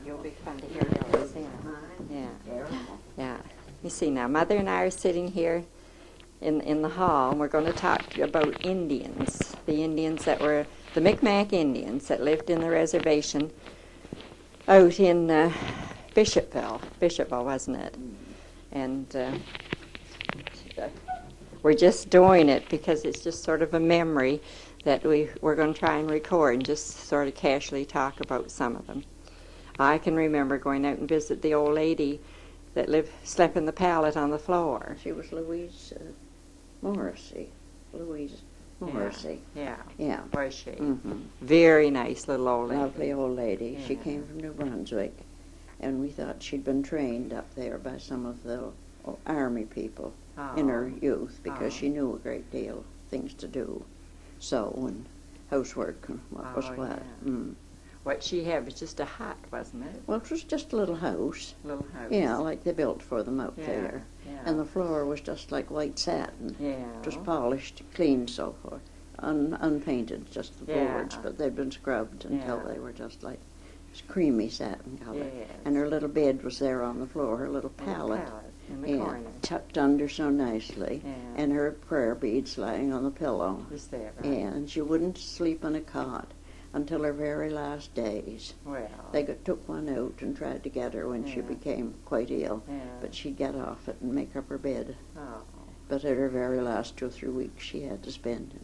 You'll be fun to hear Billy sing. Yeah. Yeah. You see now, Mother and I are sitting here in the hall, and we're going to talk about Indians. The Indians that were the Mi'kmaq Indians that lived in the reservation out in Bishopville, wasn't it? And we're just doing it because it's just sort of a memory that we're going to try and record and just sort of casually talk about some of them. I can remember going out and visit the old lady that slept in the pallet on the floor. She was Louise Morrissey. Louise Morrissey. Yeah. Yeah. Was she? Mm-hmm. Very nice little old lady. Lovely old lady. Yeah. She came from New Brunswick, and we thought she'd been trained up there by some of the Army people in her youth because she knew a great deal of things to do. So, and housework and what was what. Yeah. Mm. What she had was just a hut, wasn't it? Well, it was just a little house. Little house. Yeah, like they built for them out Yeah, there. yeah. And the floor was just like white satin. Yeah. Just polished, clean, so forth. Unpainted, just the boards, but they'd been scrubbed until they were just like creamy satin color. Yes. And her little bed was there on the floor, her little pallet. In the corner. Tucked under so nicely. Yeah. And her prayer beads lying on the pillow. Is that right? Yeah, and she wouldn't sleep on a cot until her very last days. Well. They took one out and tried to get her when she became quite ill, but she'd get off it and make up her bed. Oh. But at her very last 2 or 3 weeks, she had to spend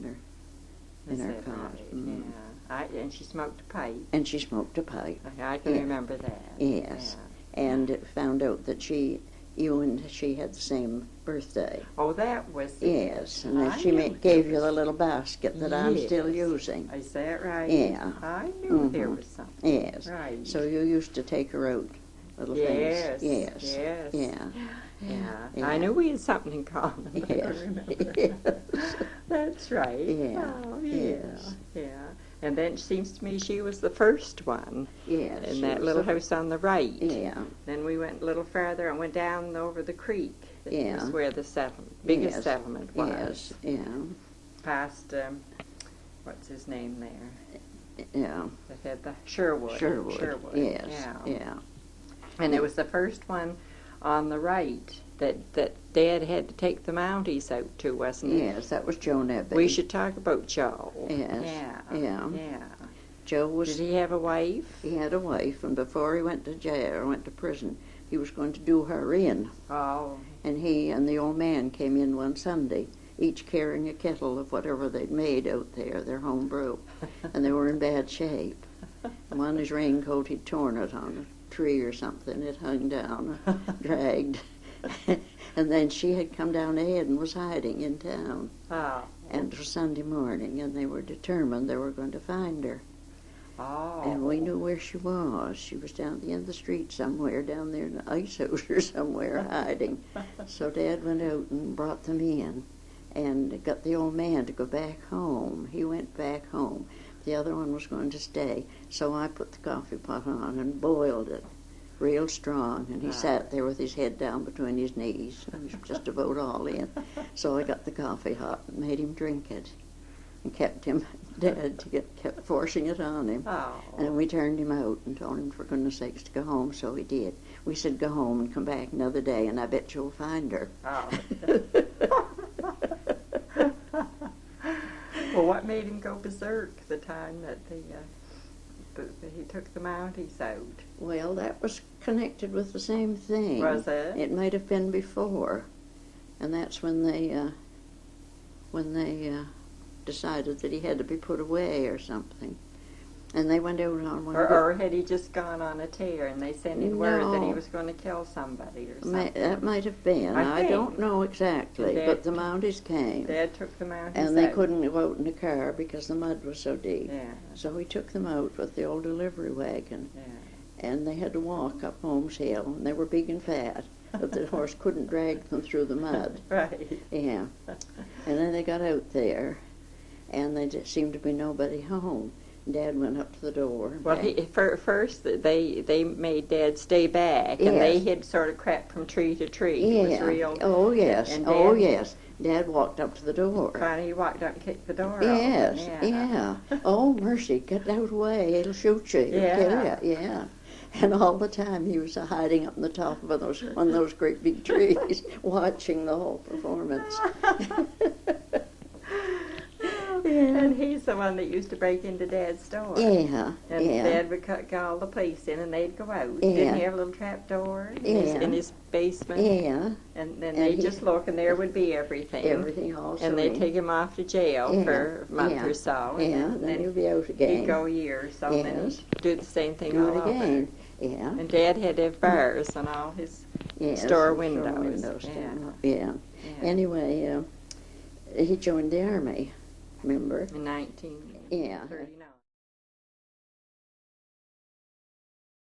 in her cot. Right? Mm. Yeah. And she smoked a pipe. And she smoked a pipe. I can remember that. Yes. Yeah. And it found out that you and she had the same birthday. Oh, that was it. Yes, and then she gave you the little basket that I'm still using. Is that right? Yeah. I knew there was something. Yes. Right. So you used to take her out, little things. Yes. Yes. Yeah. Yeah. I knew we had something in common. I Yes. remember. Yes. That's right. Yeah. Oh, yeah. Yes. Yeah. And then it seems to me she was the first one. Yes. In that little house on the right. Yeah. Then we went a little farther and went down over the creek. That Yeah. was where the biggest settlement was. Yes. Yeah. Past, what's his name there? Yeah. That had the Sherwood. Sherwood. Yes. Yeah. Yeah. And it was the first one on the right that Dad had to take the Mounties out to, wasn't it? Yes, that was Joe Nebby. We should talk about Joe. Yes. Yeah. Yeah. Yeah. Joe was. Did he have a wife? He had a wife, and before he went to jail or went to prison, he was going to do her in. Oh. And he and the old man came in one Sunday, each carrying a kettle of whatever they'd made out there, their home brew, and they were in bad shape. One, his raincoat, he'd torn it on a tree or something. It hung down, dragged. And then she had come down ahead and was hiding in town. Oh. And it was Sunday morning, and they were determined they were going to find her. Oh. And we knew where she was. She was down at the end of the street somewhere, down there in the ice house or somewhere, hiding. So Dad went out and brought them in and got the old man to go back home. He went back home. The other one was going to stay. So I put the coffee pot on and boiled it real strong. And he sat there with his head down between his knees, just about all in. So I got the coffee hot and made him drink it. And kept him dead kept forcing it on him. Oh. And then we turned him out and told him, for goodness sakes, to go home, so he did. We said, go home and come back another day, and I bet you'll find her. Oh. Well, what made him go berserk the time that he took the Mounties out? Well, that was connected with the same thing. Was it? It might have been before, and that's when they decided that he had to be put away or something. And they went out on one. Or had he just gone on a tear and they sent him word that he No. was going to kill somebody or something? That might have been. I I don't think. know exactly, Dad but the Mounties came. Dad took the Mounties And they out. couldn't go out in the car because the mud was so deep. Yeah. So we took them out with the old delivery wagon. Yeah. And they had to walk up Holmes Hill, and they were big and fat, but the horse couldn't drag them through the mud. Right. Yeah. And then they got out there, and there just seemed to be nobody home. Dad went up to the door. Well, first they made Dad stay back, and they had sort of crept from tree to tree. Yeah. It was real. Oh, yes. And Oh, Dad- yes. Dad walked up to the door. Finally, he walked up and kicked the door Yes, open. yeah. Oh, mercy, get out of the way. It'll shoot you. It'll kill you. Yeah. And all the time he was hiding up in the top of one of those great big trees, watching the whole performance. And he's the one that used to break into Dad's store. Yeah, And yeah. Dad would call the police in, and they'd go out. Yeah. Didn't he have a little trap door in his basement? Yeah. And then they'd just look, and there would be everything. Everything all And they'd serene. take him off to jail Yeah, for a month yeah, or so. yeah, And then he'll be out again. He'd go a year or so, and then Yes. do the same thing Do all it again. over. Yeah. And Dad had to have bars on all his Yes, store the windows. Yeah. Yeah. Anyway, he joined the army, remember? In 1939. Yeah.